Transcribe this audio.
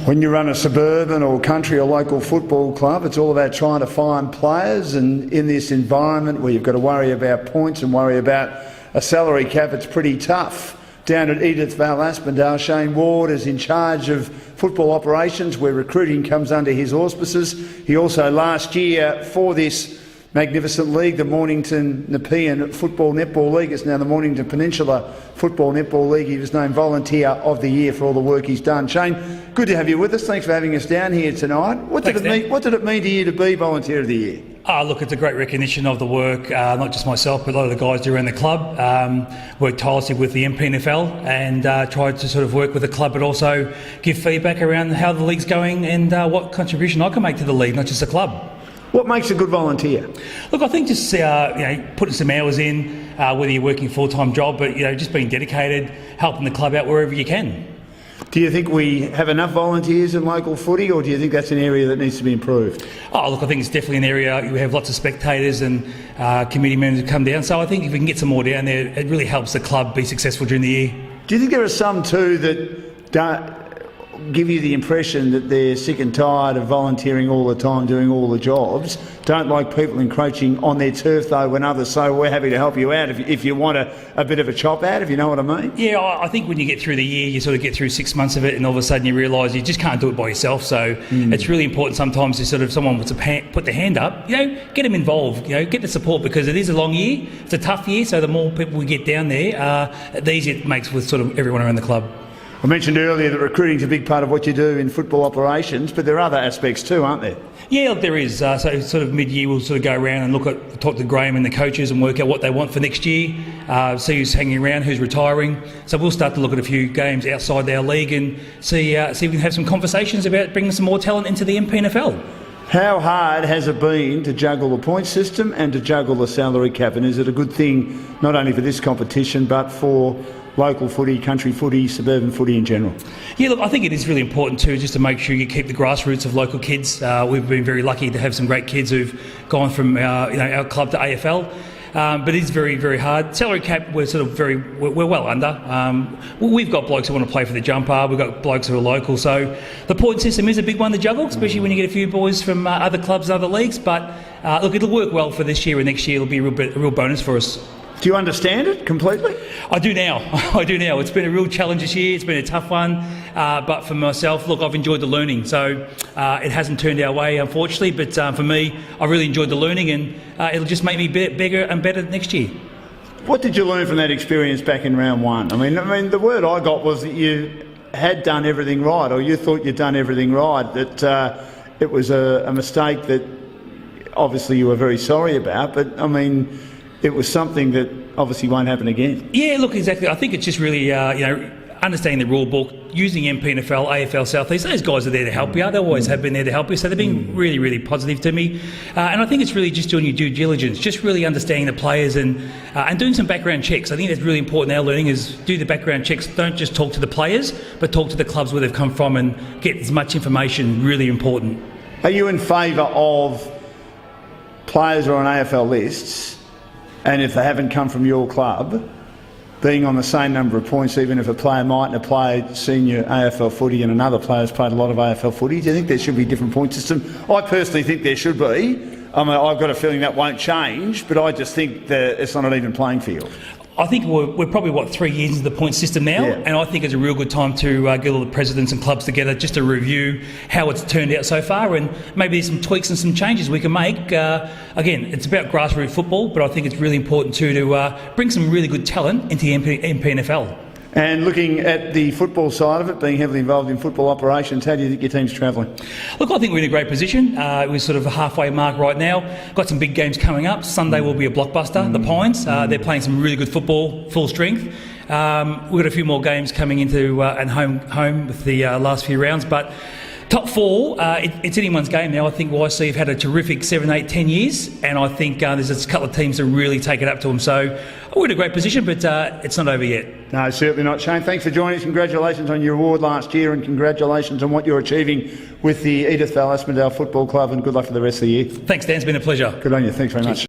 When you run a suburban or country or local football club, it's all about trying to find players, and in this environment where you've got to worry about points and worry about a salary cap, it's pretty tough. Down at Edithvale, Aspendale, Shane Ward is in charge of football operations, where recruiting comes under his auspices. He also last year, for this magnificent league, the Mornington Nepean Football Netball League, it's now the Mornington Peninsula Football Netball League, he was named Volunteer of the Year for all the work he's done. Shane, good to have you with us. Thanks for having us down here tonight. What did it mean to you to be Volunteer of the Year? Look, it's a great recognition of the work, not just myself, but a lot of the guys around the club. Worked tirelessly with the MPNFL and tried to sort of work with the club, but also give feedback around how the league's going and what contribution I can make to the league, not just the club. What makes a good volunteer? Look, I think just putting some hours in, whether you're working a full-time job, but just being dedicated, helping the club out wherever you can. Do you think we have enough volunteers in local footy, or do you think that's an area that needs to be improved? Look, I think it's definitely an area. We have lots of spectators and committee members who come down, so I think if we can get some more down there, it really helps the club be successful during the year. Do you think there are some too that don't give you the impression that they're sick and tired of volunteering all the time, doing all the jobs, don't like people encroaching on their turf though when others say, we're happy to help you out if you want a bit of a chop out, if you know what I mean? Yeah, I think when you get through the year, you sort of get through 6 months of it and all of a sudden you realise you just can't do it by yourself, so it's really important sometimes to sort of, someone wants to put their hand up, get them involved, get the support, because it is a long year, it's a tough year, so the more people we get down there, the easier it makes with sort of everyone around the club. I mentioned earlier that recruiting is a big part of what you do in football operations, but there are other aspects too, aren't there? Yeah, there is. So sort of mid-year we'll sort of go around and talk to Graham and the coaches and work out what they want for next year, see who's hanging around, who's retiring. So we'll start to look at a few games outside our league and see if we can have some conversations about bringing some more talent into the MPNFL. How hard has it been to juggle the point system and to juggle the salary cap? And is it a good thing not only for this competition but for local footy, country footy, suburban footy in general? Yeah, look, I think it is really important too, just to make sure you keep the grassroots of local kids. We've been very lucky to have some great kids who've gone from our club to AFL. But it is very, very hard. Salary cap, we're well under. We've got blokes who want to play for the jumper. We've got blokes who are local. So the point system is a big one to juggle, especially when you get a few boys from other clubs and other leagues. But look, it'll work well for this year, and next year it'll be a real bonus for us. Do you understand it completely? I do now. I do now. It's been a real challenge this year. It's been a tough one. But for myself, look, I've enjoyed the learning. So it hasn't turned our way, unfortunately. But for me, I really enjoyed the learning, and it'll just make me bigger and better next year. What did you learn from that experience back in round one? I mean, the word I got was that you had done everything right, or you thought you'd done everything right, that it was a mistake that obviously you were very sorry about. But, I mean, it was something that obviously won't happen again. Yeah, look, exactly. I think it's just really, understanding the rule book, using MPNFL, AFL Southeast. Those guys are there to help you out. They always have been there to help you. So they've been really, really positive to me. And I think it's really just doing your due diligence, just really understanding the players and doing some background checks. I think that's really important. Our learning is do the background checks. Don't just talk to the players, but talk to the clubs where they've come from and get as much information. Really important. Are you in favour of players who are on AFL lists, and if they haven't come from your club, being on the same number of points, even if a player mightn't have played senior AFL footy and another player's played a lot of AFL footy? Do you think there should be a different point system? I personally think there should be. I mean, I've got a feeling that won't change, but I just think that it's not an even playing field. I think we're probably, 3 years into the point system now, and I think it's a real good time to get all the presidents and clubs together just to review how it's turned out so far, and maybe there's some tweaks and some changes we can make. Again, it's about grassroots football, but I think it's really important too to bring some really good talent into the MPNFL. And looking at the football side of it, being heavily involved in football operations, how do you think your team's travelling? Look, I think we're in a great position. We're sort of a halfway mark right now. Got some big games coming up. Sunday will be a blockbuster, the Pines. They're playing some really good football, full strength. We've got a few more games coming into and home with the last few rounds. But top four, it's anyone's game now. I think YC have had a terrific 7, 8, 10 years, and I think there's a couple of teams that really take it up to them. So we're in a great position, but it's not over yet. No, certainly not. Shane, thanks for joining us. Congratulations on your award last year, and congratulations on what you're achieving with the Edithvale Aspendale Football Club, and good luck for the rest of the year. Thanks, Dan. It's been a pleasure. Good on you. Thanks very much.